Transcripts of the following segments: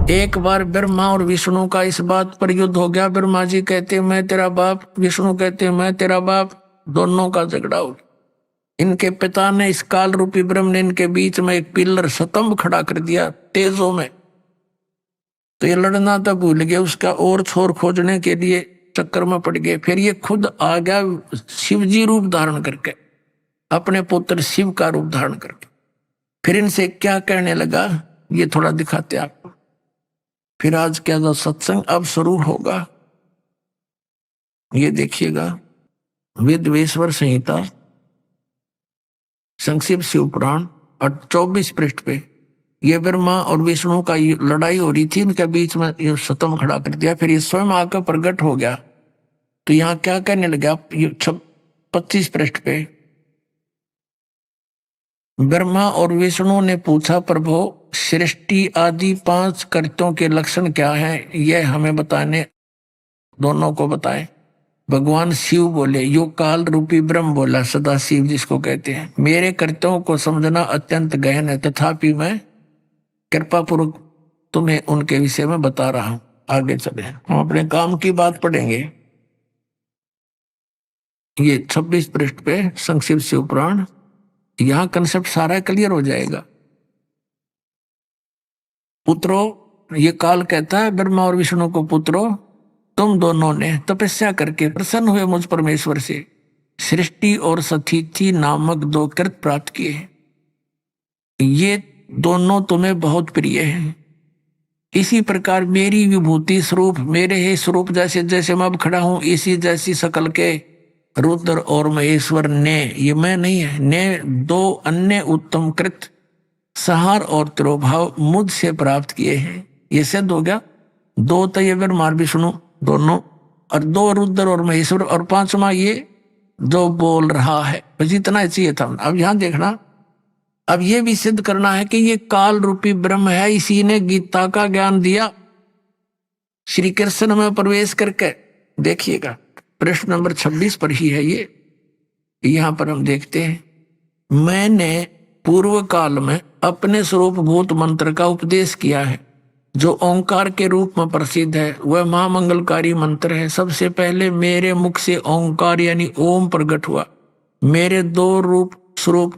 एक बार ब्रह्मा और विष्णु का इस बात पर युद्ध हो गया। ब्रह्मा जी कहते मैं तेरा बाप, विष्णु कहते मैं तेरा बाप, दोनों का झगड़ा हो गया। इनके पिता ने, इस काल रूपी ब्रह्म ने इनके बीच में एक पिलर स्तंभ खड़ा कर दिया तेजों में। तो ये लड़ना तो भूल गए, उसका और छोर खोजने के लिए चक्कर में पड़ गए। फिर ये खुद आ गया शिव जी रूप धारण करके, अपने पुत्र शिव का रूप धारण करके। फिर इनसे क्या कहने लगा ये थोड़ा दिखाते आपको। फिर आज क्या जो सत्संग अब शुरू होगा, ये देखिएगा। वेदवेश्वर संहिता संक्षिप्त शिव पुराण और 24 पृष्ठ पे ये ब्रह्मा और विष्णु का लड़ाई हो रही थी, इनके बीच में ये स्तंभ खड़ा कर दिया। फिर ये स्वयं आकर प्रकट हो गया। तो यहाँ क्या कहने लगा, ये 25 पृष्ठ पे ब्रह्मा और विष्णु ने पूछा, प्रभु सृष्टि आदि 5 कृत्यों के लक्षण क्या हैं, यह हमें बताने, दोनों को बताएं। भगवान शिव बोले, यो काल रूपी ब्रह्म बोला, सदा शिव जिसको कहते हैं, मेरे कृत्यों को समझना अत्यंत गहन है, तथापि मैं कृपा पूर्वक तुम्हें उनके विषय में बता रहा हूं। आगे चले, हम अपने काम की बात पढ़ेंगे। ये 26 पृष्ठ पे संक्षिप्त शिव पुराण, यहां कंसेप्ट सारा क्लियर हो जाएगा। पुत्रों, ये काल कहता है ब्रह्मा और विष्णु को, पुत्रों तुम दोनों ने तपस्या करके प्रसन्न हुए मुझ परमेश्वर से सृष्टि और सथिति नामक 2 कृत प्राप्त किए हैं। ये दोनों तुम्हें बहुत प्रिय हैं। इसी प्रकार मेरी विभूति स्वरूप, मेरे ही स्वरूप जैसे जैसे मैं अब खड़ा हूं, इसी जैसी शकल के रुद्र और महेश्वर ने, ये मैं नहीं है, ने 2 अन्य उत्तम कृत सहार और तिरोभाव मुझसे प्राप्त किए हैं। ये सिद्ध हो गया। 2 तो ये ब्रह्मा विष्णु दोनों, और 2 रुद्र और महेश्वर, और 5वां ये जो बोल रहा है। बस इतना ही चाहिए था। अब यहां देखना, अब ये भी सिद्ध करना है कि ये काल रूपी ब्रह्म है, इसी ने गीता का ज्ञान दिया श्री कृष्ण में प्रवेश करके। देखिएगा प्रश्न नंबर 26 पर ही है ये। यहां पर हम देखते हैं, मैंने पूर्व काल में अपने स्वरूप भूत मंत्र का उपदेश किया है, जो ओंकार के रूप में प्रसिद्ध है। वह महामंगलकारी मंत्र है। सबसे पहले मेरे मुख से ओंकार यानी ओम प्रकट हुआ। मेरे 2 रूप स्वरूप,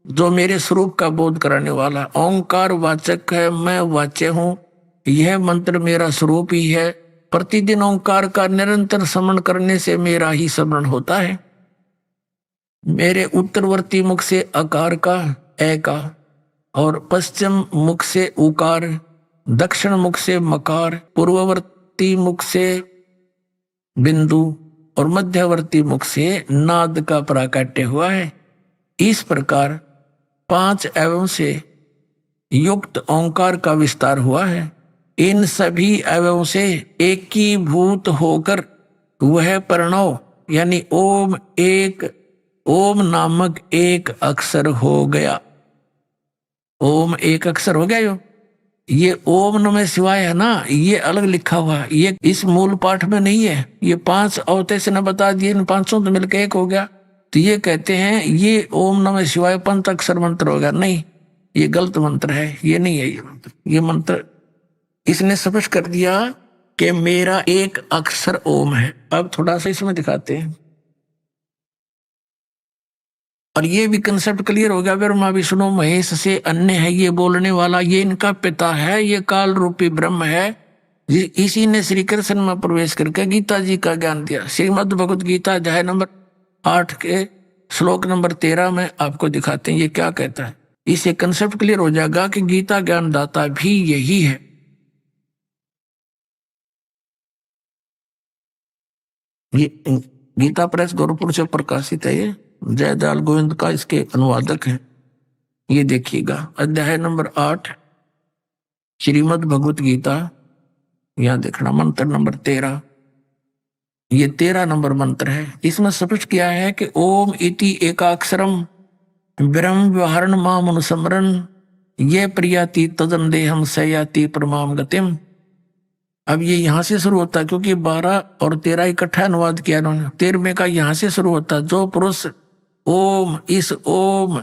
जो मेरे स्वरूप का बोध कराने वाला। ओंकार वाचक है, मैं वाच्य हूं। यह मंत्र मेरा स्वरूप ही है। प्रतिदिन ओंकार का निरंतर स्मरण करने से मेरा ही स्मरण होता है। मेरे उत्तरवर्ती मुख से अकार का, ए का, और पश्चिम मुख से उकार, दक्षिण मुख से मकार, पूर्ववर्ती मुख से बिंदु और मध्यवर्ती मुख से नाद का प्राकट्य हुआ है। इस प्रकार 5 अवयवों से युक्त ओंकार का विस्तार हुआ है। इन सभी अवयवों से एकीभूत होकर वह प्रणव यानी ओम, एक ओम नामक एक अक्षर हो गया। ओम एक अक्षर हो गया। ये ओम नमः शिवाय है ना, ये अलग लिखा हुआ है, ये इस मूल पाठ में नहीं है। ये 5 अवते से न बता दिए, इन 500 तो मिलकर एक हो गया। तो ये कहते हैं ये ओम नमः शिवाय 5 अक्षर मंत्र हो गया। नहीं, ये गलत मंत्र है, ये नहीं है। ये मंत्र इसने स्पष्ट कर दिया कि मेरा एक अक्षर ओम है। अब थोड़ा सा इसमें दिखाते हैं, और ये भी कंसेप्ट क्लियर हो गया। ब्रह्मा विष्णु महेश से अन्य है ये बोलने वाला, ये इनका पिता है, ये काल रूपी ब्रह्म है। इसी ने श्री कृष्ण में प्रवेश करके गीता जी का ज्ञान दिया। श्रीमद् भगवद गीता अध्याय नंबर 8 के श्लोक नंबर 13 में आपको दिखाते हैं ये क्या कहता है। इससे कंसेप्ट क्लियर हो जाएगा कि गीता ज्ञान दाता भी यही है। ये गीता प्रेस गोरखपुर से प्रकाशित है। ये जयदयाल गोविंद का इसके अनुवादक है। ये देखिएगा अध्याय नंबर 8 श्रीमद् भगवत गीता, यहां देखना मंत्र नंबर 13। ये 13 नंबर मंत्र है। इसमें स्पष्ट किया है कि ओम इति एकाक्षरम ब्रह्म व्यवहारण माम अनुस्मरण ये प्रियाति तदन देहम सयाति परमाम गतिम। अब ये यहां से शुरू होता है, क्योंकि 12 और 13 इकट्ठा अनुवाद किया उन्होंने। 13वें का यहां से शुरू होता है। जो पुरुष ओम, इस ओम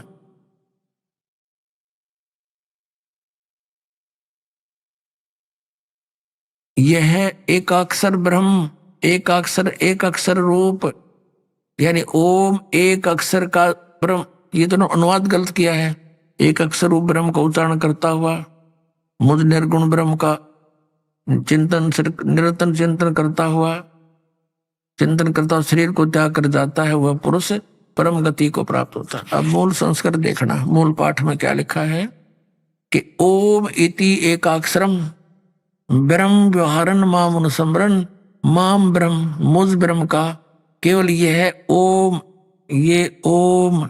यह एकाक्षर ब्रह्म, एक अक्षर रूप, यानी ओम एक अक्षर का ब्रह्म, ये दोनों अनुवाद गलत किया है। एक अक्षर रूप ब्रह्म का उच्चारण करता हुआ, मुझ निर्गुण ब्रह्म का चिंतन, निरंतर चिंतन करता हुआ शरीर को त्याग कर जाता है, वह पुरुष परम गति को प्राप्त होता है। अब मूल संस्कृत देखना, मूल पाठ में क्या लिखा है कि ओम इति एकाक्षरम ब्रह्म व्यवहारन माम अनुसमरण माम ब्रह्म, मुझ ब्रह्म का केवल यह है ओम, ये ओम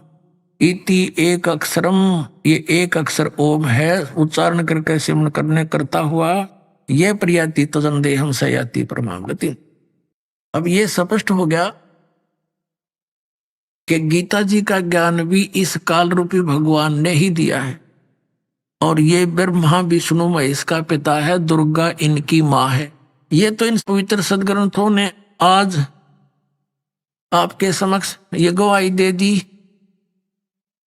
इति एक अक्षरम, ये एक अक्षर ओम है, उच्चारण करके सिमरण करने करता हुआ यह प्रियाति तजंदेहम सयाति परमाम गति। अब ये स्पष्ट हो गया कि गीता जी का ज्ञान भी इस काल रूपी भगवान ने ही दिया है, और ये ब्रह्मा विष्णु महेश का पिता है, दुर्गा इनकी माँ है। ये तो इन पवित्र सदग्रंथों ने आज आपके समक्ष ये गवाही दे दी,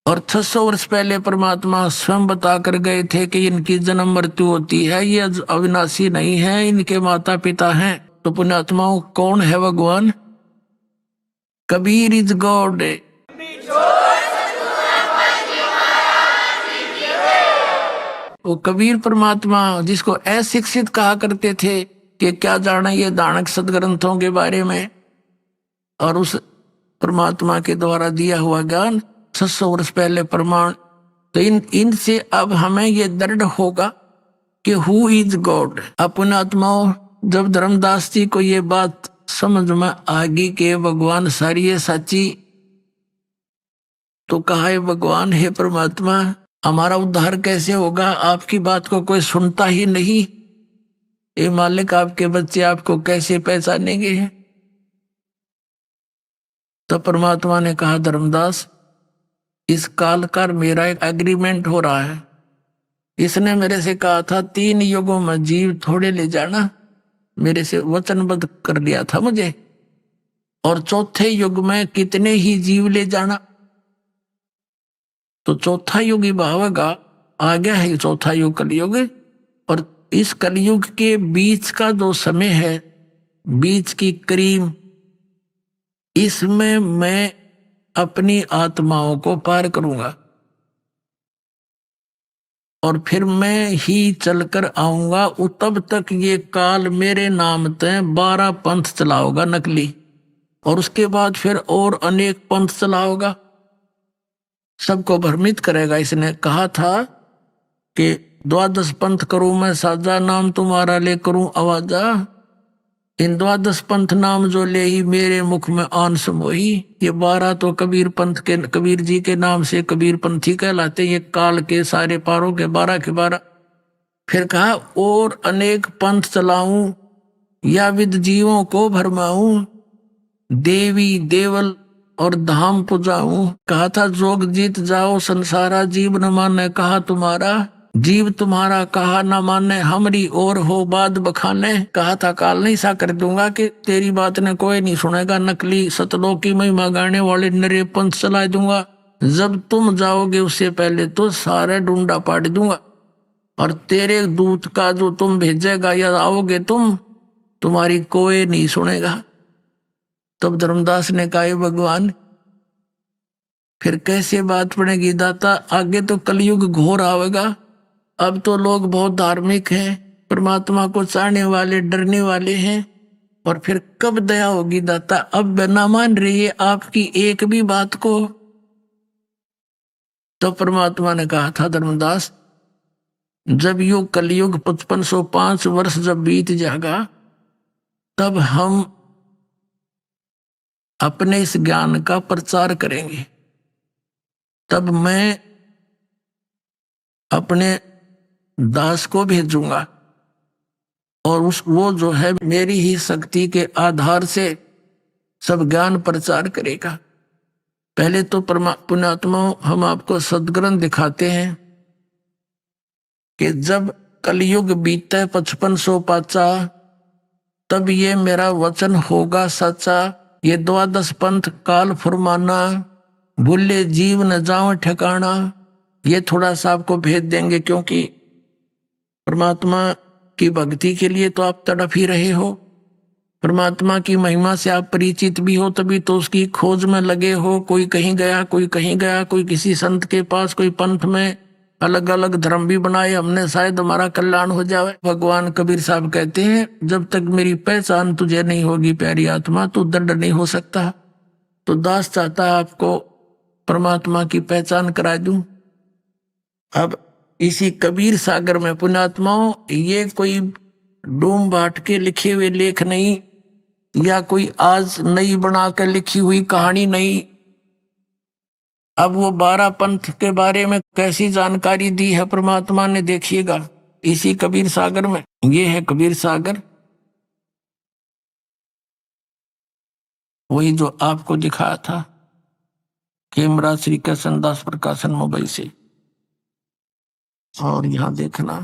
और 600 वर्ष पहले परमात्मा स्वयं बता कर गए थे कि इनकी जन्म मृत्यु होती है, ये अविनाशी नहीं है, इनके माता पिता हैं। तो पुण्यात्माओं, कौन है भगवान? Kabir is God. वो कबीर परमात्मा, जिसको अशिक्षित कहा करते थे कि क्या जाना ये दानक सदग्रंथों के बारे में, और उस परमात्मा के द्वारा दिया हुआ ज्ञान 600 वर्ष पहले प्रमाण। तो इनसे अब हमें ये दृढ़ होगा कि हु इज गॉड। अपने आत्माओं, जब धर्मदास जी को ये बात समझ में आ गई कि भगवान सारी है साची, तो कहा है भगवान, हे परमात्मा, हमारा उद्धार कैसे होगा? आपकी बात को कोई सुनता ही नहीं। ये मालिक, आपके बच्चे आपको कैसे पहचानेंगे? तो परमात्मा ने कहा, धर्मदास, इस काल का मेरा एक एग्रीमेंट हो रहा है। इसने मेरे से कहा था 3 युगों में जीव थोड़े ले जाना, मेरे से वचनबद्ध कर लिया था मुझे, और चौथे युग में कितने ही जीव ले जाना। तो चौथा युग ही भावेगा, आ गया है चौथा युग, कलयुग। और इस कलयुग के बीच का जो समय है, बीच की क्रीम, इसमें मैं अपनी आत्माओं को पार करूंगा, और फिर मैं ही चलकर आऊंगा। तब तक ये काल मेरे नाम तय 12 पंथ चलाओगा नकली, और उसके बाद फिर और अनेक पंथ चलाओगा, सबको भ्रमित करेगा। इसने कहा था कि 12 पंथ करूं मैं साजा, नाम तुम्हारा ले करूं आवाजा। इन 12 पंथ नाम जो ले ही मेरे मुख में आन समोही। ये 12 तो कबीर पंथ के, कबीर जी के नाम से कबीर पंथी कहलाते। ये काल के सारे पारों के 12 के 12। फिर कहा, और अनेक पंथ चलाऊं या विद जीवों को भरमाऊं, देवी देवल और धाम पुजाऊं। कहा था, जोग जीत जाओ संसारा, जीव न माने कहा तुम्हारा, जीव तुम्हारा कहा न माने, हमरी और हो बाद बखाने। कहा था, काल नहीं सा कर दूंगा कि तेरी बात ने कोई नहीं सुनेगा, नकली सतलों की महिमा गाने वाले नरे पंथ चला दूंगा। जब तुम जाओगे उससे पहले तो सारे डूंडा पाट दूंगा, और तेरे दूत का जो तुम भेजेगा या आओगे तुम, तुम्हारी कोई नहीं सुनेगा। तब धर्मदास ने कहा, भगवान, फिर कैसे बात पड़ेगी दाता? आगे तो कलयुग घोर आवेगा। अब तो लोग बहुत धार्मिक हैं, परमात्मा को चाहने वाले, डरने वाले हैं, और फिर कब दया होगी दाता? अब न मान रही है आपकी एक भी बात को। तो परमात्मा ने कहा था, धर्मदास, जब युग कलयुग 5505 वर्ष जब बीत जाएगा, तब हम अपने इस ज्ञान का प्रचार करेंगे। तब मैं अपने दास को भेजूंगा, और वो जो है मेरी ही शक्ति के आधार से सब ज्ञान प्रचार करेगा। पहले तो पुण्यात्मा, हम आपको सदग्रंथ दिखाते हैं कि जब कलयुग बीते 5505, तब ये मेरा वचन होगा सच्चा। ये 12 पंथ काल फरमाना, भूले जीव न जाओ ठिकाना। ये थोड़ा सा आपको भेज देंगे, क्योंकि परमात्मा की भक्ति के लिए तो आप तड़प ही रहे हो, परमात्मा की महिमा से आप परिचित भी हो, तभी तो उसकी खोज में लगे हो। कोई कहीं गया, कोई कहीं गया, कोई किसी संत के पास, कोई पंथ में, अलग अलग धर्म भी बनाए हमने, शायद हमारा कल्याण हो जाए। भगवान कबीर साहब कहते हैं, जब तक मेरी पहचान तुझे नहीं होगी प्यारी आत्मा, तो दंड नहीं हो सकता। तो दास चाहता है आपको परमात्मा की पहचान करा दूं। अब इसी कबीर सागर में पुण्यात्माओं, ये कोई डूम बाट के लिखे हुए लेख नहीं, या कोई आज नई बनाकर लिखी हुई कहानी नहीं। अब वो 12 पंथ के बारे में कैसी जानकारी दी है परमात्मा ने, देखिएगा इसी कबीर सागर में। ये है कबीर सागर, वही जो आपको दिखाया था खेमरा श्री कृष्णदास प्रकाशन मुंबई से। और यहां देखना,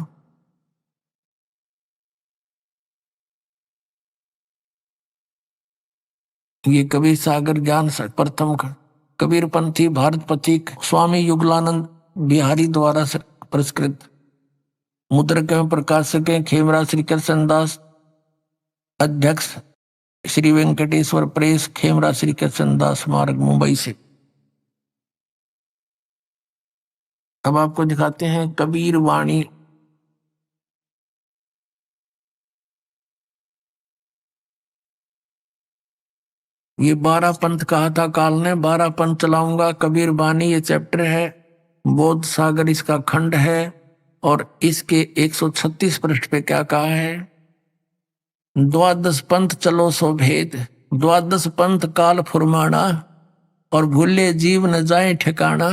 ये कबीर सागर ज्ञान प्रथम खंड, कबीर पंथी भारत पथिक स्वामी युगलानंद बिहारी द्वारा पुरस्कृत, मुद्रक एवं प्रकाशक खेमरा श्री कृष्णदास, अध्यक्ष श्री वेंकटेश्वर प्रेस, खेमरा श्री कृष्णदास मार्ग मुंबई से। अब आपको दिखाते हैं कबीर वाणी। ये 12 पंथ कहा था काल ने, 12 पंथ चलाऊंगा। कबीर वाणी ये चैप्टर है, बोध सागर इसका खंड है, और इसके 136 पृष्ठ पे क्या कहा है, द्वादश पंथ चलो सो भेद, द्वादश पंथ काल फुरमाना, और भूले जीव न जाए ठिकाना,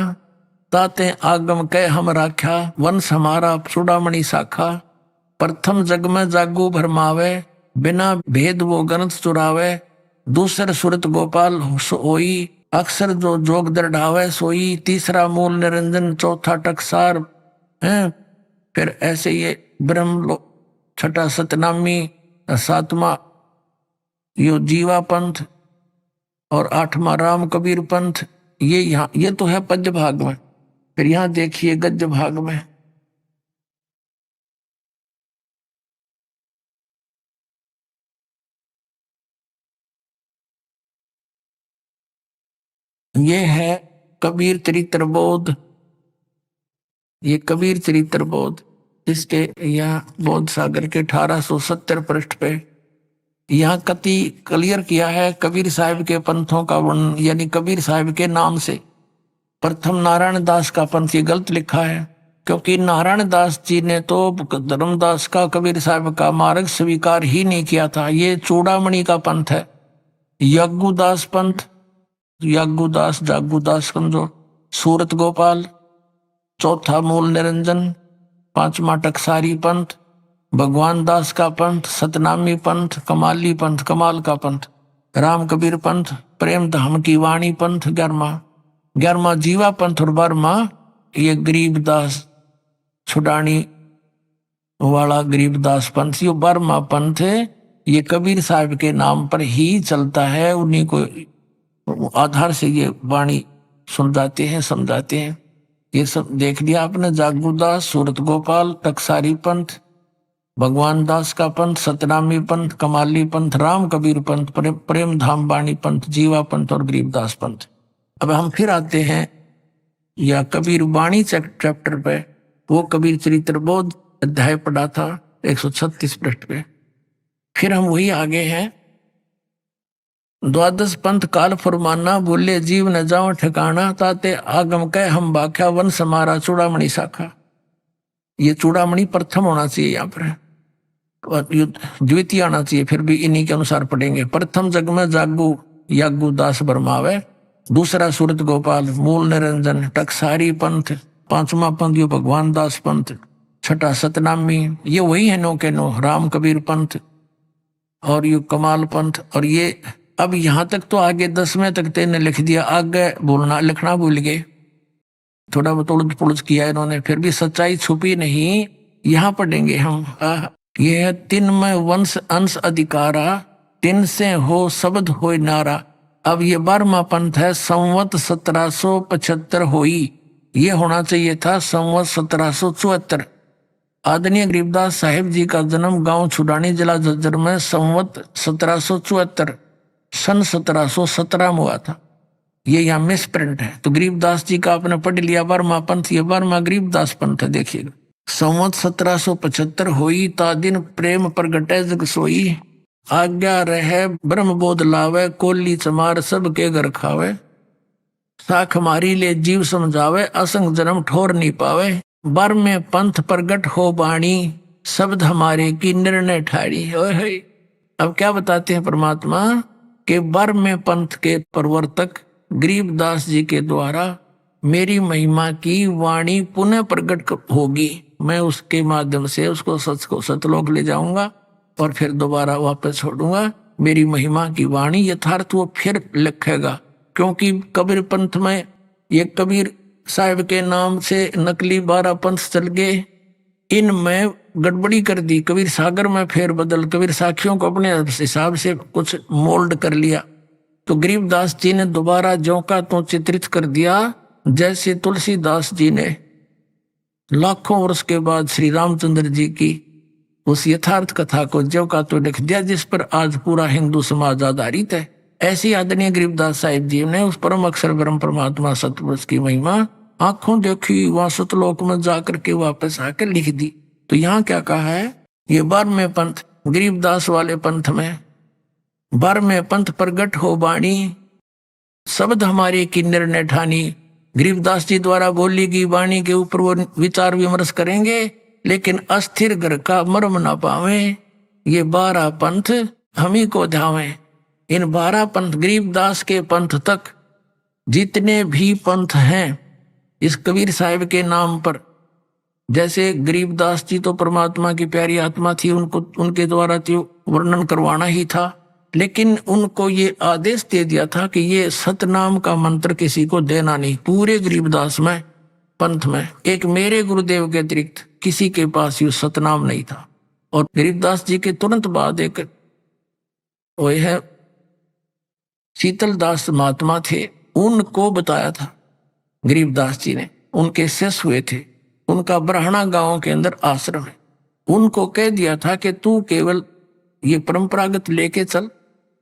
ताते आगम कह हम राख्या, वंश हमारा चूड़ामणि शाखा, प्रथम जग में जागू भरमावे, बिना भेद वो ग्रंथ चुरावे, दूसर सुरत गोपाल सोई, अक्षर जो जोग दृढ़ावे सोई, तीसरा मूल निरंजन, चौथा टकसार है। फिर ऐसे ये ब्रह्म, छठा सतनामी, सातवां यो जीवा पंथ, और 8वां राम कबीर पंथ। ये यहाँ, ये तो है पद्य भाग में। फिर यहाँ देखिए गद्य भाग में, ये है कबीर चरित्र बोध, ये कबीर चरित्र बोध, इसके यहाँ बोध सागर के 1870 पृष्ठ पे यहाँ कति क्लियर किया है कबीर साहिब के पंथों का वर्णन, यानी कबीर साहिब के नाम से। प्रथम नारायण दास का पंथ ये गलत लिखा है, क्योंकि नारायण दास जी ने तो धर्मदास का कबीर साहब का मार्ग स्वीकार ही नहीं किया था। ये चूड़ामणि का पंथ है। यज्ञुदास पंथ, यज्ञुदास जागुदास समझो, सूरत गोपाल, चौथा मूल निरंजन, 5वां टकसारी पंथ, भगवान दास का पंथ, सतनामी पंथ, कमाली पंथ, कमाल का पंथ, राम कबीर पंथ, प्रेम धाम की वाणी पंथ, 11वां जीवा पंथ, और 12वां ये गरीबदास छुड़ानी वाला गरीबदास पंथ। ये 12वां पंथ ये कबीर साहब के नाम पर ही चलता है, उन्हीं को आधार से ये वाणी सुलझाते हैं, समझाते हैं। ये सब देख लिया आपने, जागुदास, सूरत गोपाल, टकसारी पंथ, भगवान दास का पंथ, सतनामी पंथ, कमाली पंथ, राम कबीर पंथ, प्रेम धाम वाणी पंथ, जीवा पंथ और गरीबदास पंथ। अब हम फिर आते हैं या कबीर वाणी चैप्टर पे, वो कबीर चरित्र बोध अध्याय पढ़ा था 136 पृष्ठ पे। फिर हम वही आगे हैं, द्वादश पंथ काल फरमाना, बोले जीव न जाओ ठिकाना, ताते आगम कह हम बाख्या, वन समारा चूड़ामणि शाखा। ये चूड़ामणि प्रथम होना चाहिए यहाँ पर, द्वितीय आना चाहिए, फिर भी इन्हीं के अनुसार पढ़ेंगे। प्रथम जग में जागू यागू दास बरमावे, दूसरा सूरत गोपाल, मूल निरंजन, टकसारी पंथ, 5वां पंथ यो भगवान दास पंथ, छठा सतनामी, ये वही है नो के नो, राम कबीर पंथ और ये कमाल पंथ। और ये अब यहाँ तक तो आगे 10वें तक तेने लिख दिया, आगे बोलना लिखना भूल गए, थोड़ा बहुत उलझ पुलझ किया इन्होंने, फिर भी सच्चाई छुपी नहीं। यहाँ पढ़ेंगे हम, ये है तिन में वंश अंश अधिकारा, तिन से हो शब्द हो नारा। अब ये 12वां पंथ है, संवत 1775 होई, ये होना चाहिए था संवत 1774। आदरणीय गरीबदास साहिब जी का जन्म गांव छुडानी, जिला झज्जर में संवत 1774 सन 1717 में हुआ था। ये यहाँ मिस प्रिंट है। तो गरीबदास जी का आपने पढ़ लिया 12वां पंथ, ये 12वां गरीबदास पंथ है। देखिएगा, संवत 1775 होई ता दिन प्रेम प्रगटे जग सोई, आज्ञा रहे ब्रह्म बोध लावे, कोली चमार सबके घर खावे, साख मारी ले जीव समझावे, असंग जन्म ठोर नहीं पावे, बर में पंथ प्रगट हो बाणी, शब्द हमारे की निर्णय ठाड़ी। अब क्या बताते हैं परमात्मा के बर में पंथ के प्रवर्तक गरीबदास जी के द्वारा मेरी महिमा की वाणी पुनः प्रकट होगी। मैं उसके माध्यम से उसको सच को सतलोक ले जाऊंगा और फिर दोबारा वापस छोड़ूंगा। मेरी महिमा की वाणी यथार्थ वो फिर लिखेगा, क्योंकि कबीर पंथ में ये कबीर साहिब के नाम से नकली 12 पंथ चल गए, इनमें गड़बड़ी कर दी। कबीर सागर में फेर बदल, कबीर साखियों को अपने हिसाब से कुछ मोल्ड कर लिया। तो गरीबदास जी ने दोबारा ज्यों का तो चित्रित कर दिया, जैसे तुलसीदास जी ने लाखों वर्ष के बाद श्री रामचंद्र जी की उस यथार्थ कथा को ज्यों का तो लिख दिया, जिस पर आज पूरा हिंदू समाज आधारित है। ऐसी आदरणीय गरीबदास साहिब जी ने उस परम अक्षर ब्रह्म परमात्मा सतपुरुष की महिमा आंखों देखी, वहां सतलोक में जाकर के वापस आकर लिख दी। तो यहाँ क्या कहा है, ये 12वें पंथ गरीबदास वाले पंथ में 12वें पंथ प्रगट हो बाणी, शब्द हमारे की निर्णय ठानी। गरीबदास जी द्वारा बोली गई वाणी के ऊपर वो विचार विमर्श करेंगे, लेकिन अस्थिर घर का मर्म ना पावे। ये 12 पंथ हम ही को ध्यावे। इन 12 पंथ गरीबदास के पंथ तक जितने भी पंथ हैं इस कबीर साहिब के नाम पर, जैसे गरीबदास जी तो परमात्मा की प्यारी आत्मा थी, उनको उनके द्वारा तो वर्णन करवाना ही था, लेकिन उनको ये आदेश दे दिया था कि ये सतनाम का मंत्र किसी को देना नहीं। पूरे गरीबदास में पंथ में एक मेरे गुरुदेव के अतिरिक्त किसी के पास ये सतनाम नहीं था। और गरीबदास जी के तुरंत बाद एक वो है शीतलदास महात्मा थे, उनको बताया था गरीबदास जी ने, उनके शिष्य हुए थे, उनका ब्राह्मणा गांव के अंदर आश्रम है। उनको कह दिया था कि तू केवल ये परंपरागत लेके चल,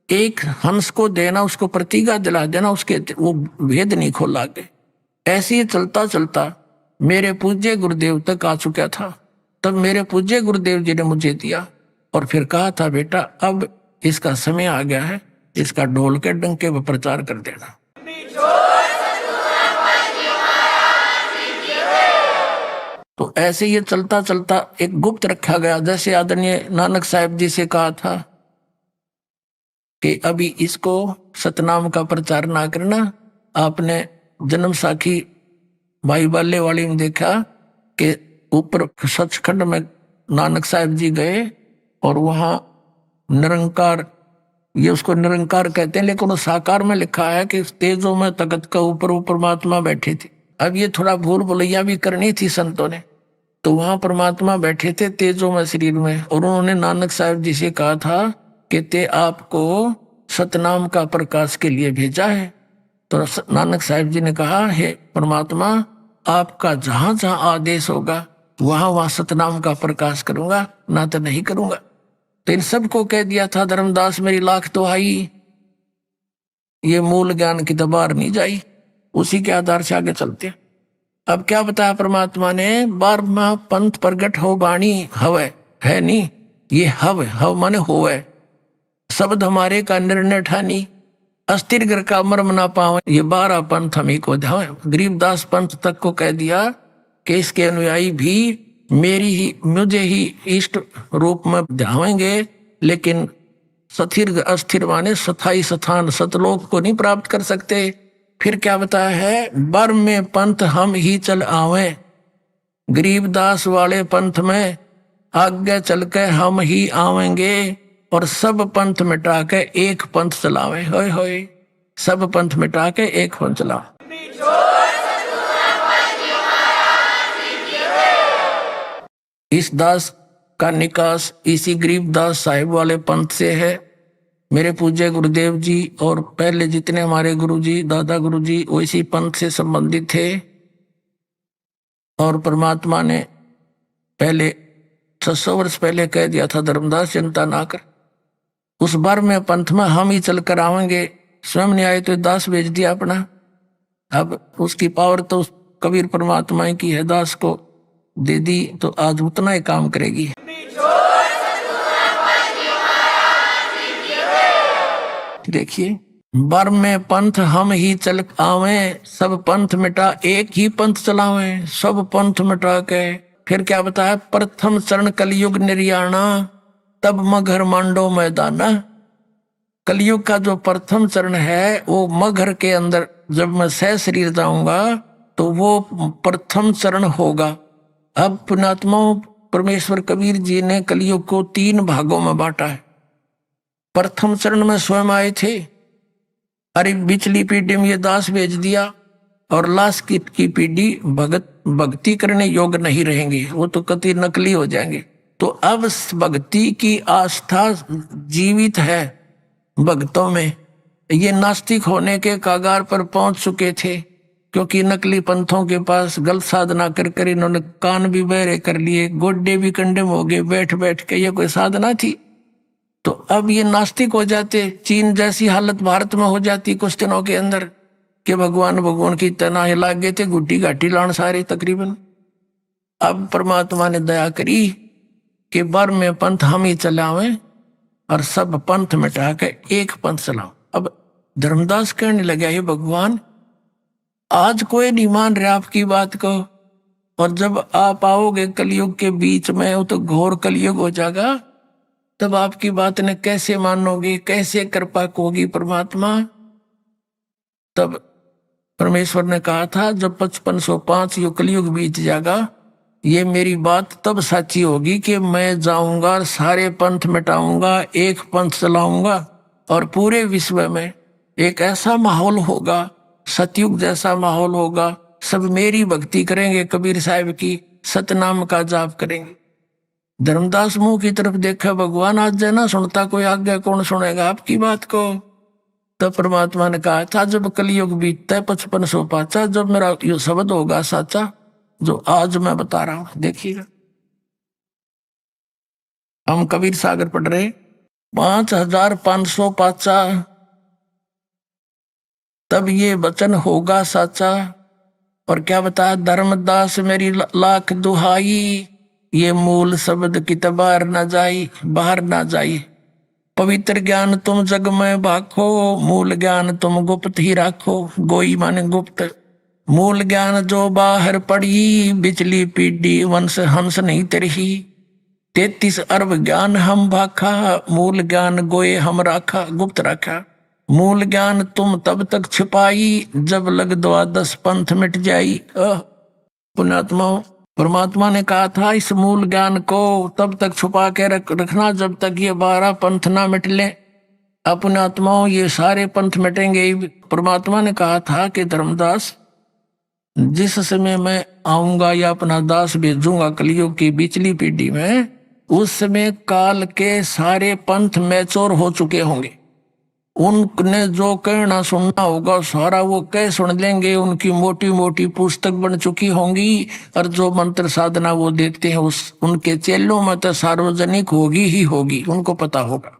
एक हंस को देना, उसको प्रतिज्ञा दिला देना, उसके वो भेद नहीं खोला गए। ऐसे ही चलता चलता मेरे पूज्य गुरुदेव तक आ चुका था। तब मेरे पूज्य गुरुदेव जी ने मुझे दिया और फिर कहा था, बेटा अब इसका समय आ गया है, इसका ढोल के डंके पर प्रचार कर देना। तो ऐसे ये चलता चलता एक गुप्त रखा गया, जैसे आदरणीय नानक साहिब जी से कहा था कि अभी इसको सतनाम का प्रचार ना करना। आपने जन्म साखी भाई बाले वाली में देखा कि ऊपर सचखंड में नानक साहिब जी गए और वहां निरंकार, ये उसको निरंकार कहते हैं, लेकिन वो साकार में लिखा है कि तेजों में तकत का ऊपर ऊपर परमात्मा बैठे थे। अब ये थोड़ा भूल भुलैया भी करनी थी संतों ने, तो वहां परमात्मा बैठे थे तेजों में शरीर में, और उन्होंने नानक साहिब जी से कहा था कि ते आपको सतनाम का प्रकाश के लिए भेजा है। तो नानक साहिब जी ने कहा, हे परमात्मा, आपका जहां जहां आदेश होगा वहां वहां सतनाम का प्रकाश करूंगा, ना तो नहीं करूंगा। तो इन सबको कह दिया था, धर्मदास मेरी लाख तो आई, ये मूल ज्ञान की दबार नहीं जाई, उसी के आधार से आगे चलते। अब क्या बताया परमात्मा ने, 12वां पंथ प्रगट हो बाणी, हवे है नहीं, ये हव माने होवे, शब्द हमारे का निर्णय ठानी, अस्थिर घर का मर्म ना पावे। ये 12 पंथ हम ही को ध्यावे। गरीबदास पंथ तक को कह दिया कि इसके अनुयायी भी मुझे ही इष्ट रूप में ध्यावेंगे, लेकिन स्थिर अस्थिर माने स्थाई स्थान सतलोक को नहीं प्राप्त कर सकते। फिर क्या बताया है, बर में पंथ हम ही चल आवे, गरीबदास वाले पंथ में आगे चल के हम ही आवेंगे और सब पंथ मिटा के एक पंथ चलावे। होय होय, सब पंथ मिटा के एक पंथ चलावे। इस दास का निकास इसी गरीबदास साहिब वाले पंथ से है। मेरे पूज्य गुरुदेव जी और पहले जितने हमारे गुरुजी दादा गुरुजी वैसी पंथ से संबंधित थे, और परमात्मा ने पहले 600 वर्ष पहले कह दिया था धर्मदास, चिंता ना कर, उस बार में पंथ में हम ही चल कर आवेंगे। स्वयं नहीं आए तो दास भेज दिया अपना। अब उसकी पावर तो उस कबीर परमात्मा की है, दास को दे दी तो आज उतना ही काम करेगी। देखिए, बर में पंथ हम ही चल आवे, सब पंथ मिटा एक ही पंथ चलावे, सब पंथ मिटा के फिर क्या बताया, प्रथम चरण कलयुग निर्याणा, तब मगर मांडो मैदाना। कलयुग का जो प्रथम चरण है वो मगर के अंदर जब मैं सह शरीर जाऊंगा तो वो प्रथम चरण होगा। अब पुण्यात्मा परमेश्वर कबीर जी ने कलयुग को 3 भागों में बांटा है। प्रथम चरण में स्वयं आए थे, अरे बिचली पीढ़ी में ये दास भेज दिया, और लास्ट की पीढ़ी भक्ति करने योग्य नहीं रहेंगे, वो तो कति नकली हो जाएंगे। तो अब भक्ति की आस्था जीवित है भक्तों में। ये नास्तिक होने के कागार पर पहुंच चुके थे, क्योंकि नकली पंथों के पास गलत साधना कर कर इन्होंने कान भी बहरे कर लिए, गोड्डे भी कंडेम हो गए बैठ बैठ के। ये कोई साधना थी? तो अब ये नास्तिक हो जाते। चीन जैसी हालत भारत में हो जाती कुछ दिनों के अंदर कि भगवान की तना लाग गए थे, गुड्डी घाटी लान सारे तकरीबन। अब परमात्मा ने दया करी कि बर में पंथ हम ही चलावे और सब पंथ मिटा के एक पंथ चलाओ। अब धर्मदास कहने लगा, ये भगवान आज कोई नहीं मान रहा आपकी बात को, और जब आप आओगे कलयुग के बीच में वो तो घोर कलयुग हो जाएगा, तब आपकी बात ने कैसे मानोगे, कैसे कृपा होगी परमात्मा। तब परमेश्वर ने कहा था जब 5505 युग कलयुग बीत जाएगा, ये मेरी बात तब सच्ची होगी कि मैं जाऊंगा सारे पंथ मिटाऊंगा, एक पंथ चलाऊंगा, और पूरे विश्व में एक ऐसा माहौल होगा, सतयुग जैसा माहौल होगा, सब मेरी भक्ति करेंगे, कबीर साहिब की सतनाम का जाप करेंगे। धर्मदास मुंह की तरफ देखा, भगवान आज ना सुनता कोई आज्ञा कौन सुनेगा आपकी बात को। तब परमात्मा ने कहा था जब कलयुग बीतता है 5505, जब मेरा ये शब्द होगा साचा जो आज मैं बता रहा हूं, देखिएगा। हम कबीर सागर पढ़ रहे 5505, तब ये वचन होगा साचा। और क्या बताया, धर्मदास मेरी लाख दुहाई, ये मूल शब्द की बाहर ना जाई, बाहर ना जाई। पवित्र ज्ञान तुम जग में भाखो, मूल ज्ञान तुम गुप्त ही राखो। गोई माने गुप्त, मूल ज्ञान जो बाहर पड़ी, बिचली पीढ़ी वंश हंस नहीं तरही। 33 अरब ज्ञान हम भाखा, मूल ज्ञान गोए हम राखा, गुप्त रखा। मूल ज्ञान तुम तब तक छिपाई, जब लग 12 पंथ मिट जाई। पुण्यात्मा परमात्मा ने कहा था इस मूल ज्ञान को तब तक छुपा के रखना जब तक ये 12 पंथ ना मिट ले। अपने आत्माओं ये सारे पंथ मिटेंगे। परमात्मा ने कहा था कि धर्मदास जिस समय मैं आऊंगा या अपना दास भेजूंगा कलयुग की बिचली पीढ़ी में, उस समय काल के सारे पंथ मैच्योर हो चुके होंगे। उनने जो कहना सुनना होगा सारा वो कह सुन लेंगे, उनकी मोटी मोटी पुस्तक बन चुकी होंगी, और जो मंत्र साधना वो देखते हैं उनके चेलों में तो सार्वजनिक होगी ही होगी, उनको पता होगा।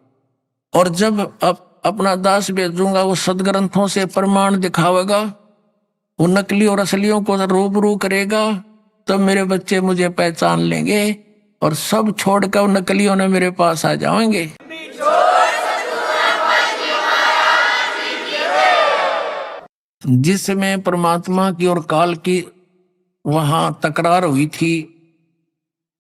और जब अपना दास भेजूंगा वो सदग्रंथों से प्रमाण दिखावेगा, वो नकली और असलियों को रूबरू करेगा, तब मेरे बच्चे मुझे पहचान लेंगे और सब छोड़कर नकलियों ने मेरे पास आ जाएंगे। जिस समय परमात्मा की और काल की वहां तकरार हुई थी,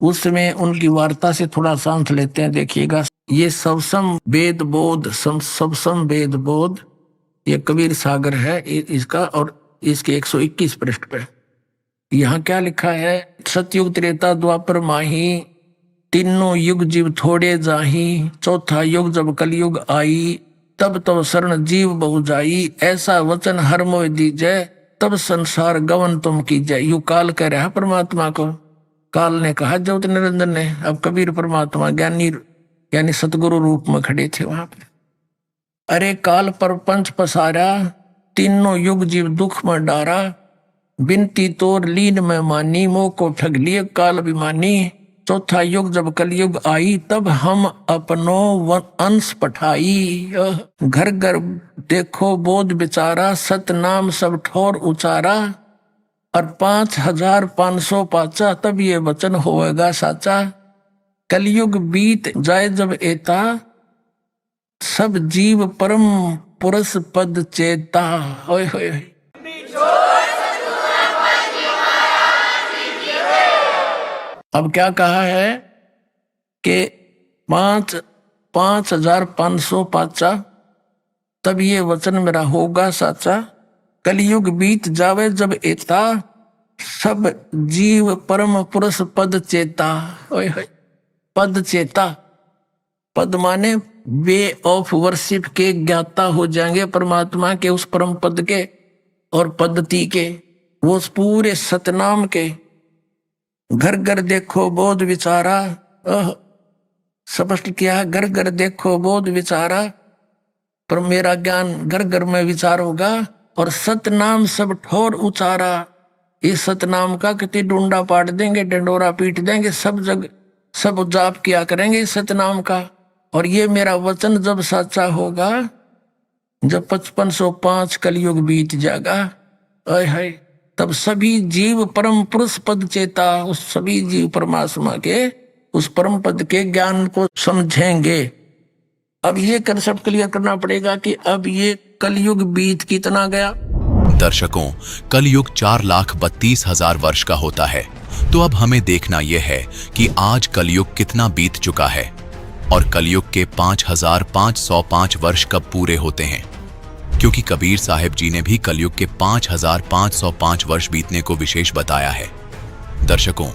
उस समय उनकी वार्ता से थोड़ा सांस लेते हैं। देखिएगा, ये सबसम वेद बोध, सबसम वेद बोध, ये कबीर सागर है इसका, और इसके 121 पृष्ठ पे यहाँ क्या लिखा है, सतयुग त्रेता द्वापर माही, तीनों युग जीव थोड़े जाही, चौथा युग जब कलयुग आई, तब तो शरण जीव बहु जाई, ऐसा वचन हर मोह दीजय, तब संसार गवन तुम कीजय। यू काल कह रहा है परमात्मा को। काल ने कहा ज्योत निरंजन ने। अब कबीर परमात्मा ज्ञानी यानी सतगुरु रूप में खड़े थे वहां पे। अरे काल पर पंच पसारा, तीनों युग जीव दुख में डारा, बिनती तोर लीन में मानी, मोह को ठग लिए काल अभिमानी, चौथा युग जब कलयुग आई, तब हम अपनो अंश पठाई। घर घर देखो बोध विचारा, सतनाम सब ठोर उचारा। और 5500 पाचा, तब ये वचन होएगा साचा। कलयुग बीत जाए जब एता, सब जीव परम पुरुष पद चेता। ओए होए। अब क्या कहा है कि 5500 पाचा, तब ये वचन मेरा होगा साचा। कलयुग बीत जावे जब एता, सब जीव परम पुरुष पद चेता। ओए होए। पद चेता, पद माने वे ऑफ वर्शिप के ज्ञाता हो जाएंगे परमात्मा के, उस परम पद के और पद्धति के, वो उस पूरे सतनाम के। घर घर देखो बोध विचारा, स्पष्ट किया है, घर घर देखो बोध विचारा। पर मेरा ज्ञान घर घर में विचार होगा। और सतनाम सब ठोर उचारा, इस सतनाम का कितनी डूंडा पाट देंगे, डंडोरा पीट देंगे, सब जग सब जाप किया करेंगे इस सतनाम का। और ये मेरा वचन जब सच्चा होगा, जब 5505 कलयुग बीत जाएगा, अय है, तब सभी जीव परम पुरुष पद चेता, उस सभी जीव परमात्मा के उस परम पद के ज्ञान को समझेंगे। अब ये कंसेप्ट क्लियर करना पड़ेगा कि अब ये कलयुग बीत कितना गया। दर्शकों, कलयुग 4,32,000 वर्ष का होता है। तो अब हमें देखना यह है कि आज कलयुग कितना बीत चुका है और कलयुग के 5,505 वर्ष कब पूरे होते हैं, क्योंकि कबीर साहिब जी ने भी कलयुग के 5,505 वर्ष बीतने को विशेष बताया है। दर्शकों,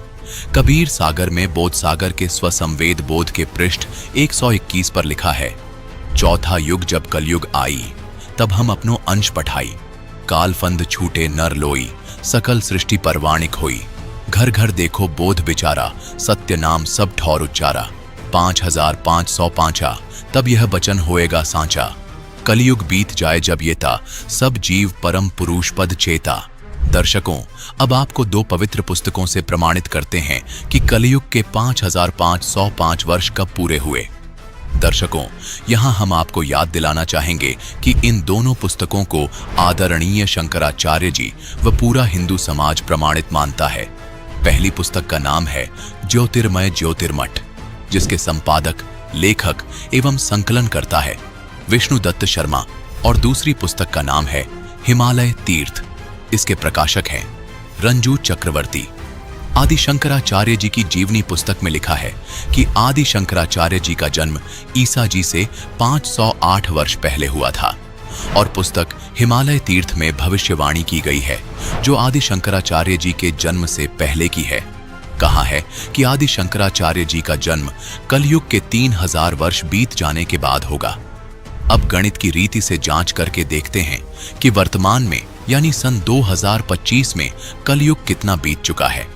कबीर सागर में बोध सागर के स्वसंवेद बोध के पृष्ठ 121 पर लिखा है, चौथा युग जब कलयुग आई, तब हम अपनो अंश पठाई। कालफंद छूटे नर लोई, सकल सृष्टि परवाणिक होई। घर घर देखो बोध विचारा, सत्य नाम सब ठौर उच्चारा। 5505 तब यह वचन होएगा सांचा। कलयुग बीत जाए जब ये ता, सब जीव परम पुरुष पद चेता। दर्शकों, अब आपको 2 पवित्र पुस्तकों से प्रमाणित करते हैं कि कलयुग के 5505 वर्ष कब पूरे हुए। दर्शकों, यहां हम आपको याद दिलाना चाहेंगे कि इन दोनों पुस्तकों को आदरणीय शंकराचार्य जी व पूरा हिंदू समाज प्रमाणित मानता है। पहली पुस्तक का नाम है ज्योतिर्मय ज्योतिर्मठ, जिसके संपादक, लेखक एवं संकलन करता है विष्णुदत्त शर्मा, और दूसरी पुस्तक का नाम है हिमालय तीर्थ, इसके प्रकाशक हैं रंजू चक्रवर्ती। आदि शंकराचार्य जी की जीवनी पुस्तक में लिखा है कि आदि शंकराचार्य जी का जन्म ईसा जी से 508 वर्ष पहले हुआ था, और पुस्तक हिमालय तीर्थ में भविष्यवाणी की गई है जो आदि शंकराचार्य जी के जन्म से पहले की है। कहा है कि आदि शंकराचार्य जी का जन्म कलयुग के 3000 वर्ष बीत जाने के बाद होगा। अब गणित की रीति से जांच करके देखते हैं कि वर्तमान में यानी सन 2025 में कलयुग कितना बीत चुका है।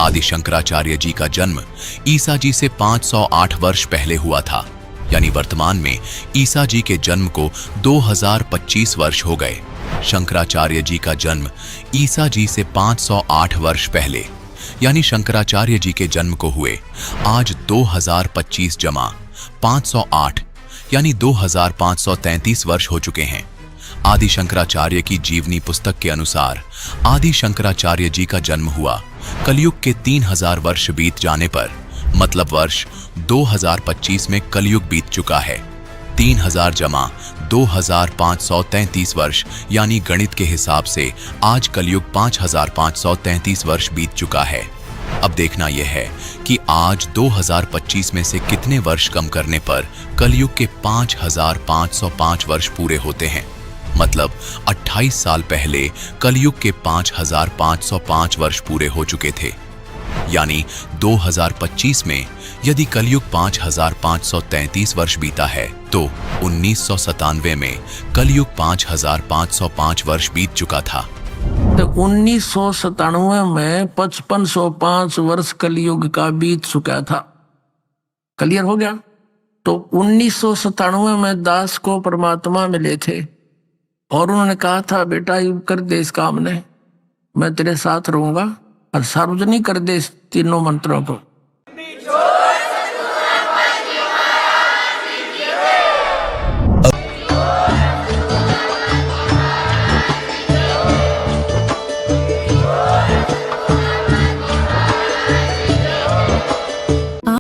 आदि शंकराचार्य जी का जन्म ईसा जी से 508 वर्ष पहले हुआ था, यानी वर्तमान में ईसा जी के जन्म को 2025 वर्ष हो गए। शंकराचार्य जी का जन्म ईसा जी से 508 वर्ष पहले, यानी शंकराचार्य जी के जन्म को हुए आज 2025 जमा 508 यानी 2533 वर्ष हो चुके हैं। आदि शंकराचार्य की जीवनी पुस्तक के अनुसार आदि शंकराचार्य जी का जन्म हुआ कलयुग के 3000 वर्ष बीत जाने पर, मतलब वर्ष 2025 में कलयुग बीत चुका है। 3000 जमा 2533 वर्ष, यानी गणित के हिसाब से आज कलयुग 5533 वर्ष बीत चुका है। अब देखना यह है कि आज 2025 में से कितने वर्ष कम करने पर कलयुग के 5505 वर्ष पूरे होते हैं। मतलब 28 साल पहले कलयुग के 5505 वर्ष पूरे हो चुके थे। यानी 2025 में यदि कलयुग 5533 वर्ष बीता है तो 1997 में कलयुग 5505 वर्ष बीत चुका था। तो 1997 में 5505 वर्ष कलयुग का बीत चुका था। क्लियर हो गया। तो 1997 में दास को परमात्मा मिले थे और उन्होंने कहा था, बेटा ये कर दे इस काम ने, मैं तेरे साथ रहूंगा, और सार्वजनिक कर दे इस तीनों मंत्रों को।